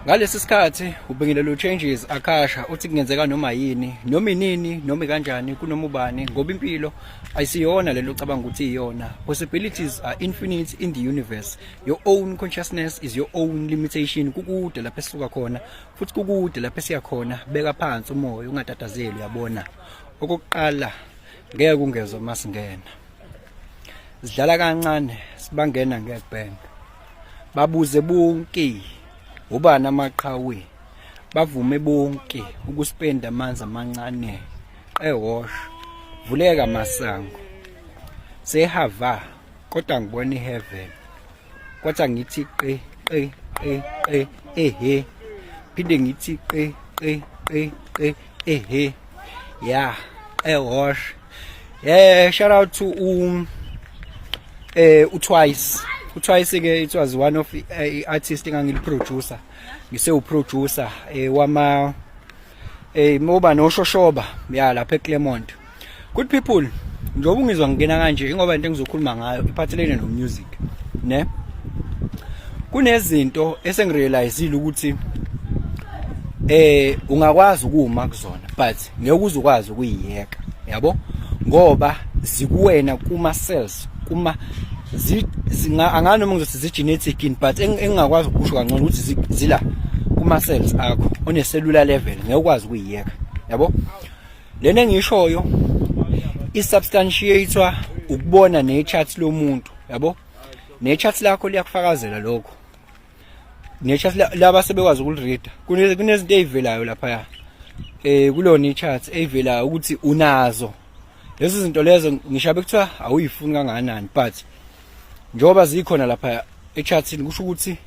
Ngalesi sikhathi ubingelela changes akasha uthi kungenzeka noma yini noma inini noma kanjani kunoma ubani ngoba impilo ayisiyona lento ocabanga ukuthi iyona. Possibilities are infinite in the universe. Your own consciousness is your own limitation. Kukude lapho esisuka khona futhi kukude lapho esiya khona. Beka phansi umoya ungatatazeli uyabona. Okokuqala ngeke ungezwe masingena. Sidlala kancane sibangena ngebhenga. Babuze bonke ubani amaqhawe bavume bonke ukuspenda amanzi amancane ewash vuleka masango sehava kodwa ngibona iheaven kodwa ngithi ehe phinde ngithi ehe yeah ewash yeah. Shout out to Twice. Twice ke it was one of artists engangiliproducer ngise uproducer wama moba no Shoshoba ya lapha eClermont. Good people, njoba ungizwa ngena kanje ngoba into engizokhuluma ngayo iphathelene no music ne kunezinto esengirealizile ukuthi ungakwazi ukuma kuzona but ngeke uzukwazi ukuyiyeka yabo ngoba zikuwena kuma cells kuma anganoma ngizothi zi-genetic but engingakwazi ukusho kangcono ukuthi zila kuma-cells akho on a cellular level ngeke ukwazi ukuyiyeka yabo. Lena engishoyo isubstantiatewa ukubona ne-chart lomuntu yabo. Ne-chart lakho liyakufakazela lokho. Ne-chart laba sebekwazi ukulirida kunezinto ezivelayo lapha kulona i-chart evelayo ukuthi unazo lezo zinto lezo ngishabe kuthiwa awuyifuni kangakanani but njoba zikhona lapha e-chartini kusho ukuthi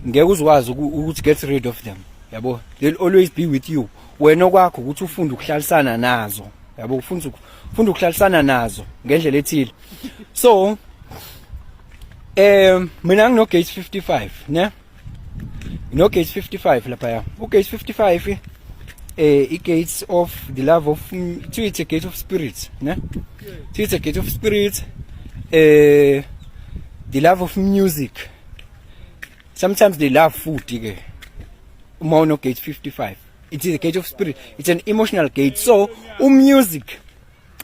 ngeke uzwazi ukuthi get rid of them yabo. They'll always be with you. Wena okwakho ukuthi ufunde ukuhlalisana nazo yabo, ufunda ukuhlalisana nazo ngendlela ethile. So mina ngino gate 55 ne no gate 55 lapha gate 55 i-gates of the love of it's a gate of spirits ne it's a gate of spirits, the love of music, sometimes they love food ke umono gate 55. It is a gate of spirit, it's an emotional gate. So music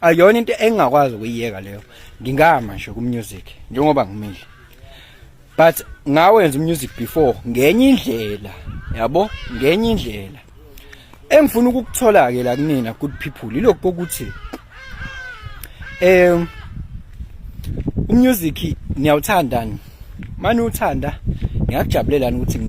ayona into engakwazi ukuyiyeka leyo. Ngingama nje ku music njengoba ngimile but ngawenza music before ngenye indlela yabo, ngenye indlela engifuna ukukuthola ke la kunina good people ilokho ukuthi umusic niyawuthanda manje uthanda ngiyakujabulela ukuthi